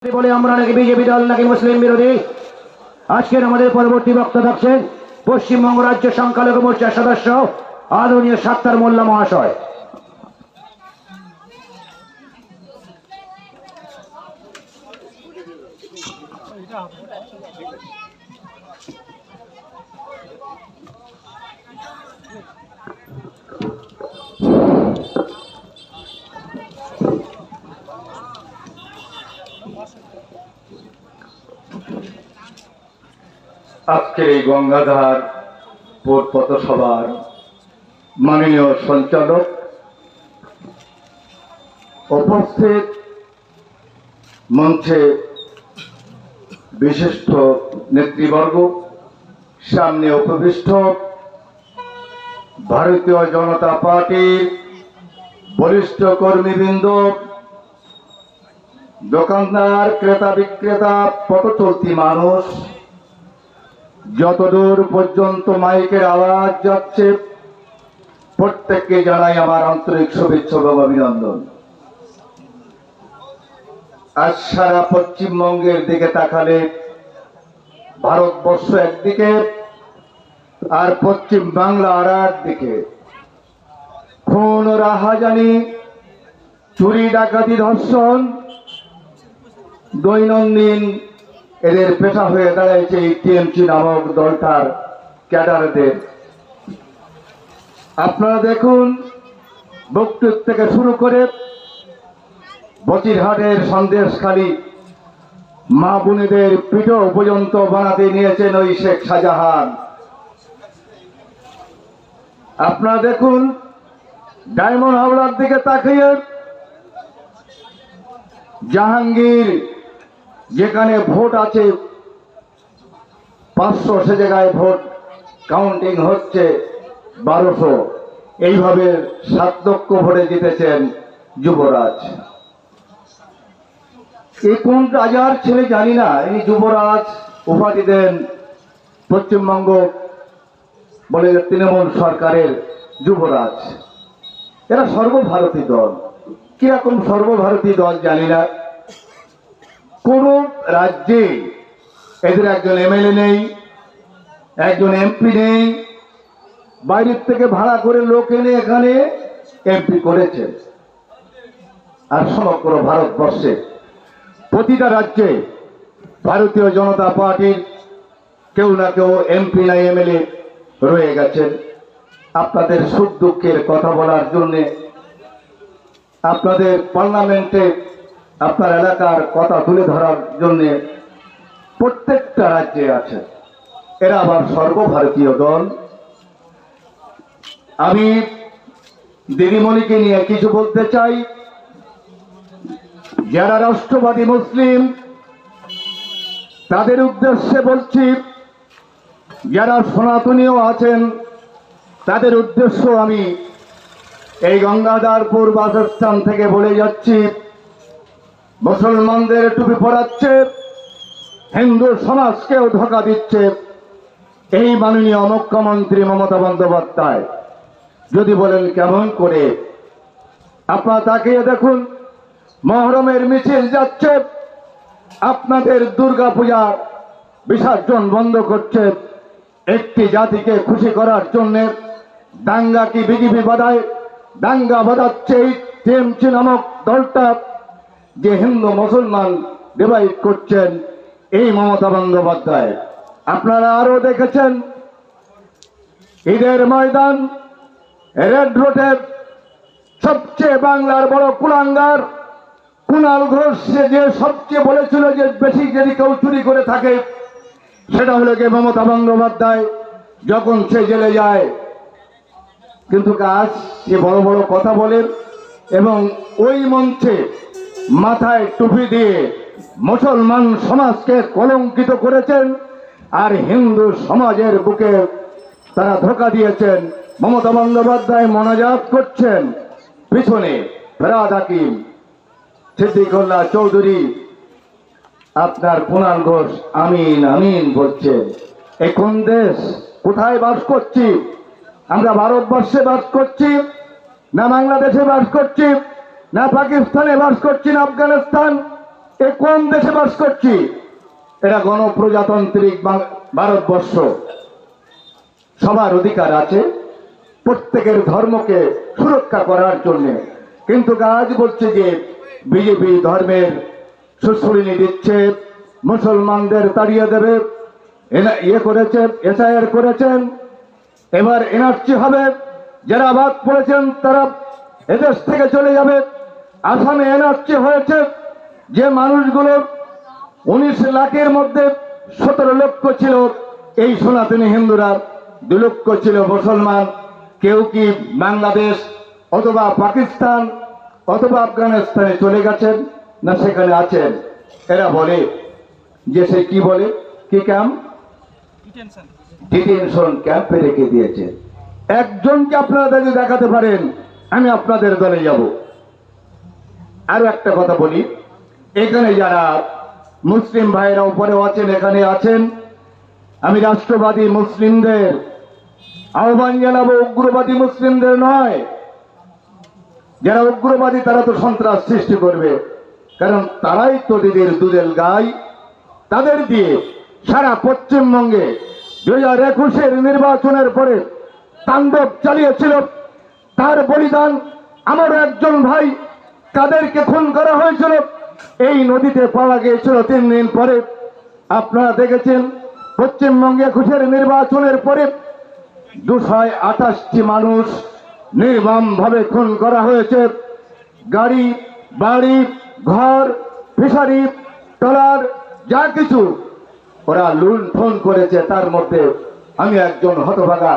বলে আমরা নাকি বিজেপি দল নাকি মুসলিম বিরোধী। আজকের আমাদের পরবর্তী বক্তা থাকছেন পশ্চিমবঙ্গ রাজ্য সংখ্যালঘু মোর্চার সদস্য আদরণীয় সাত্তার মোল্লা মহাশয়। আজকের এই গঙ্গাধার পথসভার মাননীয় সঞ্চালক, উপস্থিত মঞ্চে বিশিষ্ট নেতৃবর্গ, সামনে উপবিষ্ট ভারতীয় জনতা পার্টির বরিষ্ঠ কর্মীবৃন্দ, দোকানদার, ক্রেতা বিক্রেতা, পথচলতি মানুষ, যতদূর পর্যন্ত মাইকের আওয়াজ যাচ্ছে প্রত্যেককে জানাই আমার আন্তরিক শুভেচ্ছা এবং অভিনন্দন। আজ সারা পশ্চিমবঙ্গের দিকে তাকালে ভারতবর্ষ একদিকে আর পশ্চিম বাংলা আর একদিকে। খুন, রাহাজানি, চুরি, ডাকাতি, ধর্ষণ দৈনন্দিন এদের পেশা হয়ে দাঁড়িয়েছে এই টিএমসি নামক দলটার ক্যাডারদের। আপনারা দেখুন, বকটুক থেকে শুরু করে বচিরহাটের সন্দেশখালী মা বোনেদের পিঠো পর্যন্ত বানাতে নিয়েছেন ওই শেখ শাহজাহান। আপনারা দেখুন, ডায়মন্ড হাওড়ার দিকে তাকিয়ে জাহাঙ্গীর যেখানে ভোট আছে 500, সে জায়গায় ভোট কাউন্টিং হচ্ছে 1200। এইভাবে 7 লক্ষ ভোটে জিতেছেন যুবরাজ। এই কোন রাজার ছেলে জানি না, এই যুবরাজ উপাধি দেন পশ্চিমবঙ্গ বলে তৃণমূল সরকারের যুবরাজ। এরা সর্বভারতীয় দল। কিরকম সর্বভারতীয় দল জানি না। কোন রাজ্যে এদের একজন এমএলএ নেই, একজন এমপি নেই, বাইরের থেকে ভাড়া করে লোক এনে এখানে এমপি করেছে। আর সমগ্র ভারতবর্ষে প্রতিটা রাজ্যে ভারতীয় জনতা পার্টির কেউ না কেউ এমপি না এমএলএ রয়ে গেছেন আপনাদের সুখ দুঃখের কথা বলার জন্যে, আপনাদের পার্লামেন্টে আপনার এলাকার কথা তুলে ধরার জন্য প্রত্যেকটা রাজ্যে আছে। এরা আবার সর্বভারতীয় দল। আমি দিদিমণিকে নিয়ে কিছু বলতে চাই। যারা রাষ্ট্রবাদী মুসলিম তাদের উদ্দেশ্যে বলছি, যারা সনাতনীয় আছেন তাদের উদ্দেশ্য আমি এই গঙ্গাধারপুর বাসস্থান থেকে বলে যাচ্ছি, মুসলমানদের টুপি পরাচ্ছে, হিন্দু সমাজকেও ধোঁকা দিচ্ছে এই মাননীয় মুখ্যমন্ত্রী মমতা বন্দ্যোপাধ্যায়। যদি বলেন কেমন করে, আপনারা তাকিয়ে দেখুন, মহরমের মিছিল যাচ্ছে, আপনাদের দুর্গা পূজার বিসর্জন বন্ধ করছে একটি জাতিকে খুশি করার জন্য। দাঙ্গা কি বিজেপি বাধায়? দাঙ্গা বাজাচ্ছে এই টিএমসি নামক দলটা, যে হিন্দু মুসলমান ডিভাইড করছেন এই মমতা বন্দ্যোপাধ্যায়। আপনারা আরো দেখেছেন ঈদের ময়দান, রেড রোডের সবচেয়ে বাংলার বড় কুলাঙ্গার কুণাল ঘোষ, যে সবচেয়ে বলেছিল যে বেশি যদি কেউ চুরি করে থাকে সেটা হলো যে মমতা বন্দ্যোপাধ্যায়, যখন সে জেলে যায়। কিন্তু আজ সে বড় বড় কথা বলেন এবং ওই মঞ্চে মাথায় টুপি দিয়ে মুসলমান সমাজকে কলঙ্কিত করেছেন আর হিন্দু সমাজের বুকে তারা ধোঁকা দিয়েছেন। মমতা বন্দ্যোপাধ্যায় মোনাজাত করছেন, পিছনে ফেরাদ হাকিম, সিদ্দিকুল্লাহ চৌধুরী, আপনার কুণাল ঘোষ আমিন আমিন বলছেন। এই কোন দেশ? কোথায় বাস করছি আমরা? ভারতবর্ষে বাস করছি না বাংলাদেশে বাস করছি, না পাকিস্তানে বাস করছি, না আফগানিস্তান, এ কোন দেশে বাস করছি? এটা গণপ্রজাতান্ত্রিক ভারতবর্ষ। সবার অধিকার আছে প্রত্যেকের ধর্মকে সুরক্ষা করার জন্য, কিন্তু আজ বলছে যে বিজেপি ধর্মের সুশ্রুণি দিচ্ছে, মুসলমানদের তাড়িয়ে দেবে, ইয়ে করেছে, এসআইআর করেছেন, এবার এনআরসি হবে, যারা বাদ পড়েছেন তারা এদেশ থেকে চলে যাবে। আসামে এনআরসি হয়েছে, যে মানুষগুলো 19 লাখের মধ্যে 17 লক্ষ ছিল এই সনাতনী হিন্দুরা, 2 লক্ষ ছিল মুসলমান। কেউ কি বাংলাদেশ অথবা পাকিস্তান অথবা আফগানিস্তানে চলে গেছেন না সেখানে আছেন? এরা বলে যে সে কি বলে, কি ক্যাম্প, ডিটেনশন ক্যাম্পে রেখে দিয়েছে। একজনকে আপনারা যদি দেখাতে পারেন আমি আপনাদের দলে যাব। আরো একটা কথা বলি, এখানে যারা মুসলিম ভাইরা উপরে আছেন, এখানে আছেন, আমি রাষ্ট্রবাদী মুসলিমদের আহ্বান জানাবো, উগ্রবাদী মুসলিমদের নয়। যারা উগ্রবাদী তারা তো সন্ত্রাস সৃষ্টি করবে, কারণ তারাই তো দিদির দুধের গাই। তাদের দিয়ে সারা পশ্চিমবঙ্গে 2021-এর নির্বাচনের পরে তাণ্ডব চালিয়েছিল। তার বলিদান আমারও একজন ভাই, তাদেরকে খুন করা হয়েছিল, এই নদীতে পাওয়া গিয়েছিল 3 দিন পরে। আপনারা দেখেছেন পশ্চিমবঙ্গে 21-এর নির্বাচনের পরে 228টি মানুষ নির্মমভাবে খুন করা হয়েছে। গাড়ি, বাড়ি, ঘর, ফিশারি, ট্রলার, যা কিছু ওরা লুণ্ঠন করেছে। তার মধ্যে আমি একজন হতভাগা,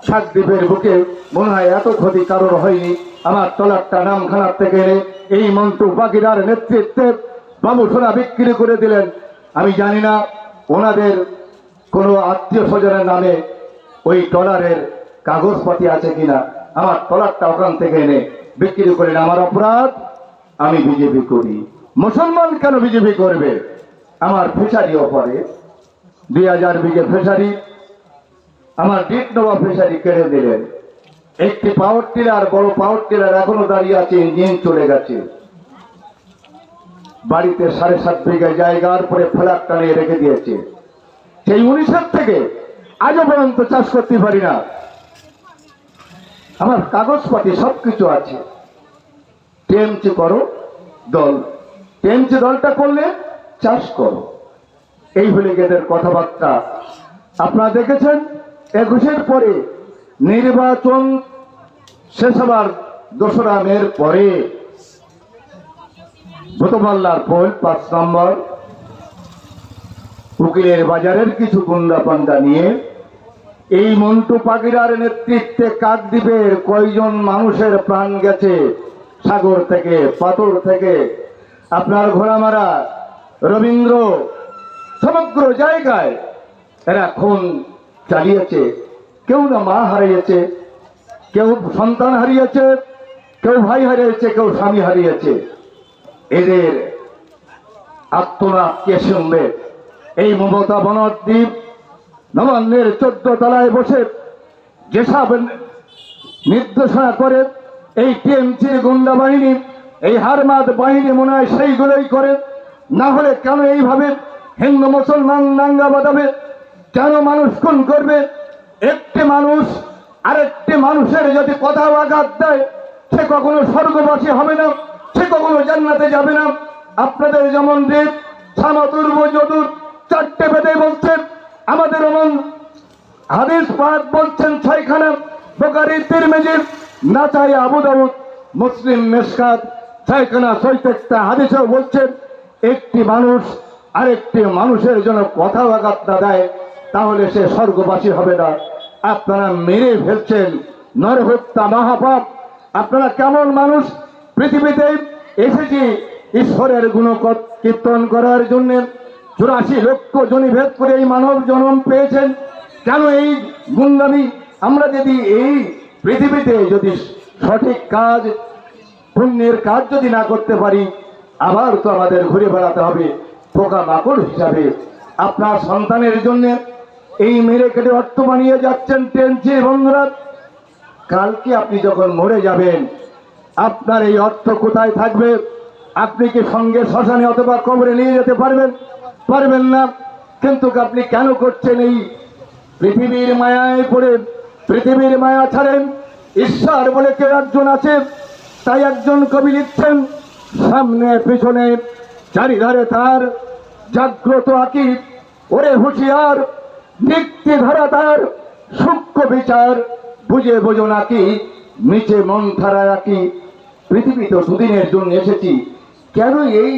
সাতদ্বীপের বুকে মনে হয় এত ক্ষতি কারোর হয়নি। আমার ট্রলারটা নামখানার থেকে এনে এই মন্টু পাখিরার নেতৃত্বে বাবু সোনা বিক্রি করে দিলেন। আমি জানি না ওনাদের কোনো আত্মীয় স্বজনের নামে ওই ট্রলারের কাগজপাতি আছে কিনা। আমার ট্রলারটা ওখান থেকে এনে বিক্রি করেন, আমার অপরাধ, আমি বিজেপি করি। মুসলমান কেন বিজেপি করবে? আমার ফিশারি ওপরে 2000 বিঘে ফিশারি, আমার ডিটনবা ফিশারি কেড়ে দিলেন। একটি পাওয়ার টিলার, বড় পাওয়ার টিলার এখনো দাঁড়িয়ে আছে, ইঞ্জিন চলে গেছে। বাড়িতে 7.5 বিঘা জায়গার পরে ফ্ল্যাট টানিয়ে রেখে দিয়েছে। সেই 19-এর থেকে আজও পর্যন্ত চাষ করতে পারি না। আমার কাগজপাতি সবকিছু আছে। টিএমসি করো দল, টিএমসি দলটা করলে চাষ করো, এই হলে এদের কথাবার্তা। আপনারা দেখেছেন 21-এর পরে নির্বাচন শেষ হবার 2রা মের পরে ভূতমাল্লার পোল 5 নম্বর উকিলের বাজারের কিছু গুন্ডা পান্ডা নিয়ে এই মন্টু পাখিরার নেতৃত্বে কাকদ্বীপের কয়জন মানুষের প্রাণ গেছে, সাগর থেকে, পাথর থেকে, আপনার ঘোড়ামারা, রবীন্দ্র, সমগ্র জায়গায় এরা খুন চালিয়েছে। কেউ না মা হারিয়েছে, কেউ সন্তান হারিয়েছে, কেউ ভাই হারিয়েছে, কেউ স্বামী হারিয়েছে। এদের আত্মনাদ কে শুনবে? এই মমতা বনদ্বীপ নবান্নের 14 তলায় বসে যেসব নির্দেশনা করে এই টিএমসির গুন্ডা বাহিনী, এই হারমাদ বাহিনী মনে হয় সেইগুলোই করে। না হলে কেন এইভাবে হিন্দু মুসলমান দাঙ্গা বাঁধাবে? কেন মানুষ খুন করবে? একটি মানুষ আরেকটি মানুষের যদি কথা আঘাত দেয়, সে কখনো স্বর্গবাসী হবে না, সে কখনো জান্নাতে যাবে না। আপনাদের যেমন দেব সামাতুর্ব যদুর 4টে বেদে বলছেন, আমাদের এমন হাদিস পাঠ বলছেন 6খানা, বুখারী, তিরমিজি, নাসাই, আবু দাউদ, মুসলিম, মিশকাত, 6খানা 66টা হাদিসেও বলছেন একটি মানুষ আরেকটি মানুষের জন্য কথা আঘাত না দেয় তাহলে সে স্বর্গবাসী হবে না। আপনারা মেরে ফেলছেন, নরহত্যা মহাপাপ। আপনারা কেমন মানুষ? পৃথিবীতে এসেছি ঈশ্বরের গুণকীর্তন করার জন্য, 84 লক্ষ জনিভেদ করে এই মানব জন্ম পেয়েছেন। কেন এই গুন্ডামি? আমরা যদি এই পৃথিবীতে যদি সঠিক কাজ, পুণ্যের কাজ যদি না করতে পারি, আবার তো আমাদের ঘুরে বেড়াতে হবে পোকা মাকড় হিসাবে। আপনার সন্তানের জন্য এই মেরে কেটে অর্থ বানিয়ে যাচ্ছেন টেনসি বন্ধুরা। কালকে আপনি যখন মরে যাবেন আপনার এই অর্থ কোথায় থাকবে? আপনি কি সঙ্গে শ্মশানে অথবা কবরে নিয়ে যেতে পারবেন? পারবেন না। কিন্তু আপনি কেন করছেন? এই পৃথিবীর মায়ায় পড়ে পৃথিবীর মায়া ছাড়েন। ঈশ্বর বলে কেউ একজন আছে, তাই একজন কবি লিখছেন, সামনে পিছনে চারিধারে তার জাগ্রত আকি, ওরে হুঁশিয়ার নিত্যি ধারা তার সূক্ষ্ম বিচার, বুঝে বোঝো নাকি নিচে মন ধারা রাখি। পৃথিবী তো দুদিনের জন্য এসেছি, কেন এই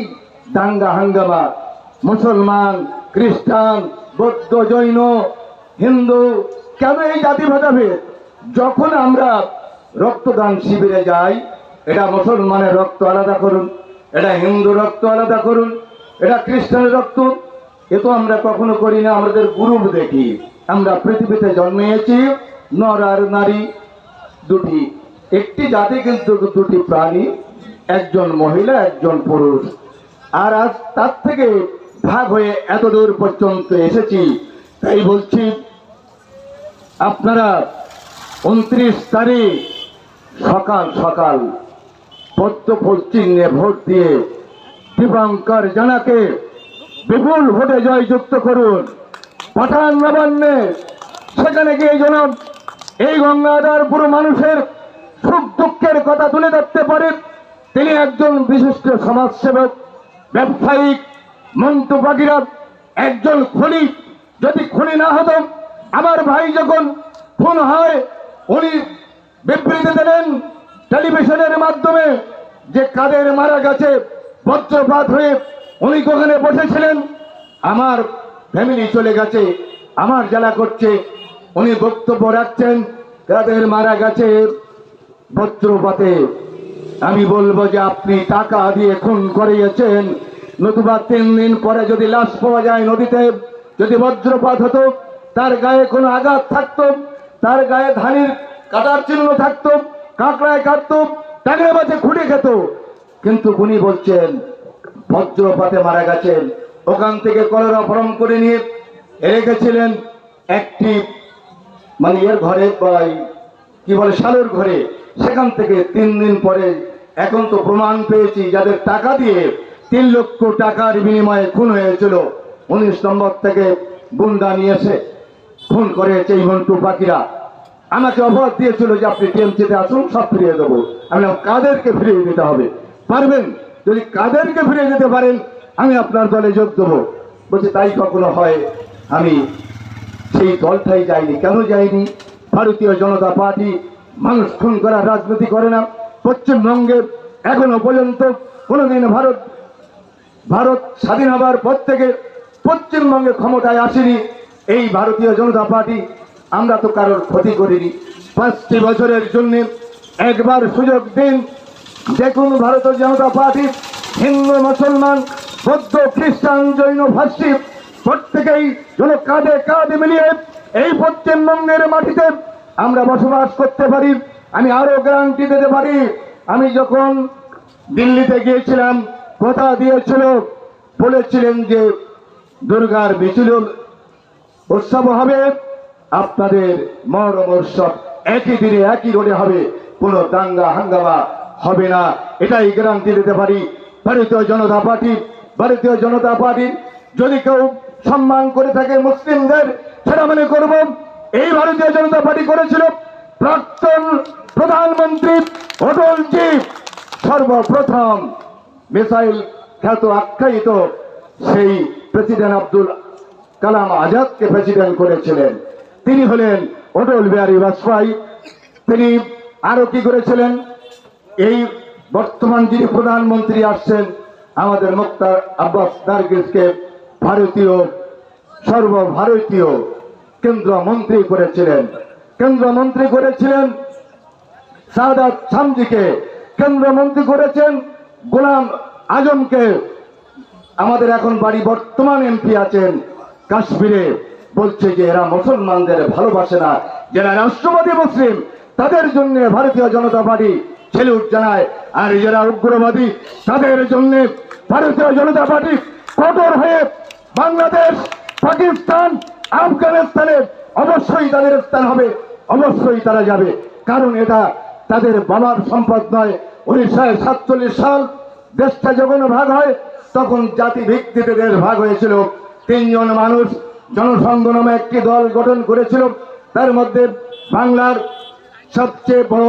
দাঙ্গা হাঙ্গামা? মুসলমান, খ্রিস্টান, বৌদ্ধ, জৈন, হিন্দু, কেন এই জাতি ভেদাভেদ? যখন আমরা রক্তদান শিবিরে যাই, এটা মুসলমানের রক্ত আলাদা করুন, এটা হিন্দু রক্ত আলাদা করুন, এটা খ্রিস্টানের রক্ত, এ তো আমরা কখনো করি না। আমাদের গ্রুপ দেখি। আমরা পৃথিবীতে জন্মেছি নর আর নারী দুটি, একটি জাতি কিন্তু দুটি প্রাণী, একজন মহিলা একজন পুরুষ। আর আজ তার থেকে ভাগ হয়ে এতদূর পর্যন্ত এসেছি। তাই বলছি, আপনারা 29 তারিখ সকাল সকাল পদ্মফুল চিহ্নে ভোট দিয়ে দীপঙ্কর জানাকে বিপুল ভোটে জয়যুক্ত করুন। পাঠান নবান্নে সেখানে গিয়ে যেন এই গঙ্গাধর পুরো মানুষের সুখ দুঃখের কথা তুলে ধরতে পারে। তিনি একজন বিশিষ্ট সমাজসেবক, ব্যবসায়িক, মন্টু বাগিরা, একজন খুনি। যদি খুনি না হতো, আমার ভাই যখন খুন হয় উনি বিবৃতি দিলেন টেলিভিশনের মাধ্যমে যে কাদের মারা গেছে বজ্রপাত হয়ে। উনি ওখানে বসেছিলেন, আমার ফ্যামিলি চলে গেছে, আমার জ্বালা করছে। উনি বক্তব্য রাখছেন কাদের মারা গেছে বজ্রপাতে। আমি বলবো যে আপনি টাকা দিয়ে খুন করিয়েছেন, নতুবা 3 দিন পরে যদি লাশ পাওয়া যায় নদীতে, যদি বজ্রপাত হতো, তার গায়ে কোনো আঘাত থাকতো, তার গায়ে ধানের কাটার চিহ্ন থাকতো, কাঁকড়ায় কাটতো, টাকরে মাছে খুঁটে খেত। কিন্তু উনি বলছেন বজ্রপাতে মারা গেছেন। ওখান থেকে কলেরা ফরম করে নিয়ে রেখেছিলেন একটি মানে এর ঘরে, কি বলে শালুর ঘরে। সেখান থেকে 3 দিন পরে এখন তো প্রমাণ পেয়েছি যাদের টাকা দিয়ে 3 লক্ষ টাকার বিনিময়ে খুন হয়েছিল, 19 নম্বর থেকে গুন্ডা নিয়ে এসে খুন করেছে এই মন্টু পাখিরা। আমাকে অপরাধ দিয়েছিল যে আপনি টিএমসিতে আসুন, সব ফিরিয়ে দেবো। আমি কাদেরকে ফিরিয়ে দিতে হবে? পারবেন? যদি কাদেরকে ফিরিয়ে দিতে পারেন আমি আপনার দলে যোগ দেবো। বলছে তাই কখনো হয়? আমি সেই দলটাই যাইনি। কেন যাইনি? ভারতীয় জনতা পার্টি মানুষ খুন করার রাজনীতি করে না। পশ্চিমবঙ্গে এখনো পর্যন্ত কোনোদিন ভারত স্বাধীন হবার পর থেকে পশ্চিমবঙ্গে ক্ষমতায় আসেনি এই ভারতীয় জনতা পার্টি। আমরা তো কারোর ক্ষতি করিনি। 5টি বছরের জন্য একবার সুযোগ দিন, দেখুন ভারতীয় জনতা পার্টি হিন্দু, মুসলমান, বৌদ্ধ, খ্রিস্টান, জৈন, ফার্সি প্রত্যেকেই যেন কাঁধে কাঁধ মিলিয়ে এই পশ্চিমবঙ্গের মাটিতে আমরা বসবাস করতে পারি। আমি আরো গ্যারান্টি দিতে পারি, আমি যখন দিল্লিতে গিয়েছিলাম কথা দিয়েছিল, বলেছিলেন যে দুর্গার বিজুল উৎসব হবে, আপনাদের মহরম উৎসব একই দিনে একই রোডে হবে, কোনো দাঙ্গা হাঙ্গামা হবে না, এটাই গ্যারান্টি দিতে পারি। ভারতীয় জনতা পার্টির যদি কেউ সম্মান করে থাকে মুসলিমদের, সেটা মনে করব এই ভারতীয় জনতা পার্টি করেছিল। প্রাক্তন প্রধানমন্ত্রী অটলজি সর্বপ্রথম মিসাইল খ্যাত আখ্যায়িত সেই প্রেসিডেন্ট আব্দুল কালাম আজাদকে প্রেসিডেন্ট করেছিলেন। তিনি হলেন অটল বিহারী বাজপেয়ী। তিনি আরো কি করেছিলেন? এই বর্তমান যিনি প্রধানমন্ত্রী আসছেন আমাদের মুখতার আব্বাস নারগিসকে সর্বভারতীয় কেন্দ্রমন্ত্রী করেছিলেন। সাদাত শামজিকে কেন্দ্রমন্ত্রী করেছেন। গোলাম আজমকে, আমাদের এখন বাড়ি বর্তমান এমপি আছেন কাশ্মীরে, বলছে যে এরা মুসলমানদের ভালোবাসে না, যারা রাষ্ট্রবাদী মুসলিম তাদের জন্য ভারতীয় জনতা পার্টি সেলুট জানায়, আর যারা উগ্রবাদী তাদের জন্য ভারতীয় জনতা পার্টি কঠোর হয়ে বাংলাদেশ, পাকিস্তান, আফগানিস্তানে অবশ্যই তাদের স্থান হবে, অবশ্যই তারা যাবে। কারণ এটা তাদের বাবার সম্পদ নয়। 1947 সাল দেশটা যখন ভাগ হয় তখন জাতি ভিত্তিতে দেশ ভাগ হয়েছিল। 3 জন মানুষ জনসংঘ নামে একটি দল গঠন করেছিল। তার মধ্যে বাংলার সবচেয়ে বড়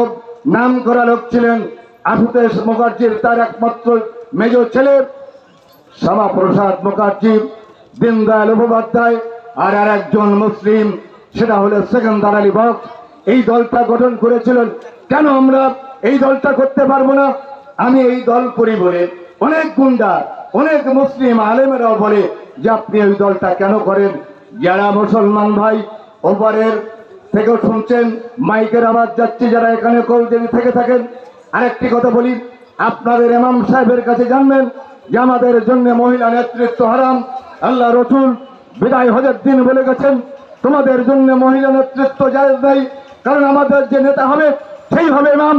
নাম করা লোক ছিলেন আশুতোষ মুখার্জির তার একমাত্র মেজ ছেলে শ্যামাপ্রসাদ মুখার্জি, দীনদয়াল উপাধ্যায়, আর একজন মুসলিম, সেটা হলো সেকেন্দার আলী বক্স। এই দলটা গঠন করেছিলেন। কেন আমরা এই দলটা করতে পারবো না? আমি এই দল করি বলে অনেক গুন্ডা, অনেক মুসলিম আলেমেরাও বলে যে আপনি এই দলটা কেন করেন? যারা মুসলমান ভাই ওপারের থেকে শুনছেন, মাইকের আওয়াজ যাচ্ছে, যারা এখানে কলজেনে থেকে থাকেন, আরেকটি কথা বলি, আপনাদের ইমাম সাহেবের কাছে জানবেন যে আমাদের জন্য মহিলা নেতৃত্ব হারাম। আল্লাহ রসুল বিদায় হজের দিন বলে গেছেন তোমাদের জন্য মহিলা নেতৃত্ব জায়েজ নাই, কারণ আমাদের যে নেতা হবে সেইভাবে ইমাম।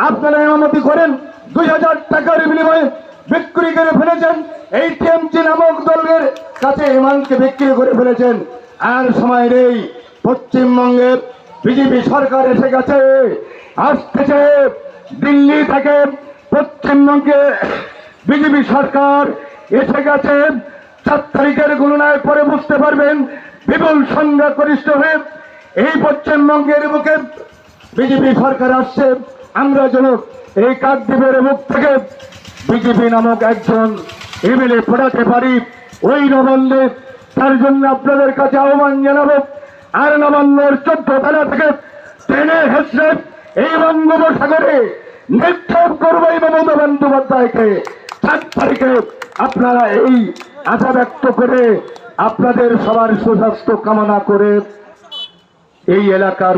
আপনারা ইমামতি করেন, 2000 টাকার বিনিময়ে বিক্রি করে ফেলেছেন। এই টিএমসি নামক দলের কাছে ইমামকে বিক্রি করে ফেলেছেন। আর সময় নেই, পশ্চিমবঙ্গের বিজেপি সরকার এসে গেছে, আসতেছে দিল্লি থেকে। পশ্চিমবঙ্গে বিজেপি সরকার এসে গেছে। 4 তারিখের গণনায় পরে বুঝতে পারবেন বিপুল সংখ্যা গরিষ্ঠ হয়ে এই পশ্চিমবঙ্গের বুকে বিজেপি সরকার আসছে। আমরা যেন এই কাকদ্বীপের মুখ থেকে বিজেপি নামক একজন এমএলএ পড়াতে পারি ওই নবান্নে, তার জন্য আপনাদের কাছে আহ্বান জানাবো। আর নবান্নের 14 তালা থেকে ট্রেনে হেসে এই বঙ্গোপসাগরে নিক্ষেপ করবো এই মমতা বন্দ্যোপাধ্যায়কে। 4 তারিখে আপনারা এই আশা ব্যক্ত করে আপনাদের সবার সুস্বাস্থ্য কামনা করে এই এলাকার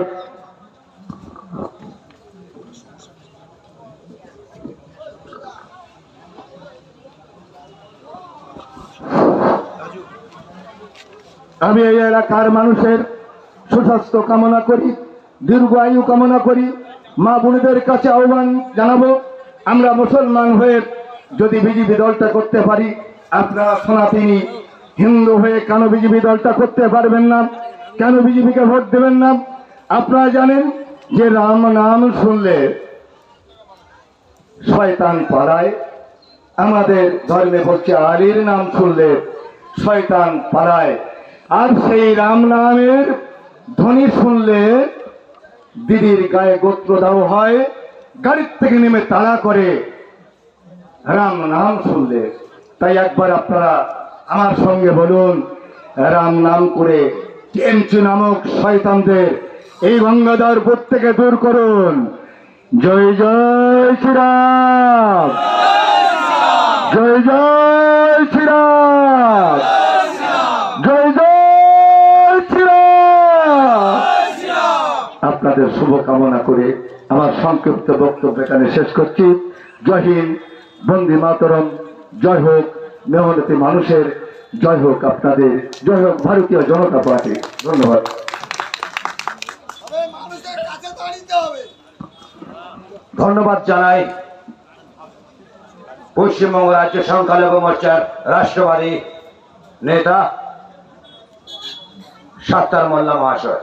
আমি এই এলাকার মানুষের সুস্বাস্থ্য কামনা করি, দীর্ঘ আয়ু কামনা করি। মা বোনদের কাছে আহ্বান জানাবো, আমরা মুসলমান হয়ে যদি বিজেপি দলটা করতে পারি, আপনারা সনাতনী হিন্দু হয়ে কেন বিজেপি দলটা করতে পারবেন না? কেন বিজেপিকে ভোট দেবেন না? আপনারা জানেন যে রাম নাম শুনলে শয়তান পালায়। আমাদের ধর্মে বলছে আলীর নাম শুনলে শয়তান পালায়। আর সেই রাম নামের ধ্বনি শুনলে দিদির গায়ে গোত্র দাও হয়, গাড়ির থেকে নেমে তাড়া করে রাম নাম শুনলে। তাই একবার আপনারা আমার সঙ্গে বলুন, রাম নাম করে টিএমসি নামক শয়তানদের এই গঙ্গাধরপুর থেকে দূর করুন। জয় জয় শ্রীরাম, জয় জয় শ্রীরাম, জয় জয় শ্রীরাম। আপনাদের শুভকামনা করে আমার সংক্ষিপ্ত বক্তব্য এখানে শেষ করছি। জয় হিন্দ, বন্দে মাতরম, জয় হোক মেহনতি মানুষের, জয় হোক আপনাদের, জয় হোক ভারতীয় জনতা পার্টি। ধন্যবাদ। ধন্যবাদ জানাই পশ্চিমবঙ্গ রাজ্য সংখ্যালঘু মোর্চার রাষ্ট্রবাদী নেতা সাত্তার মোল্লা মহাশয়।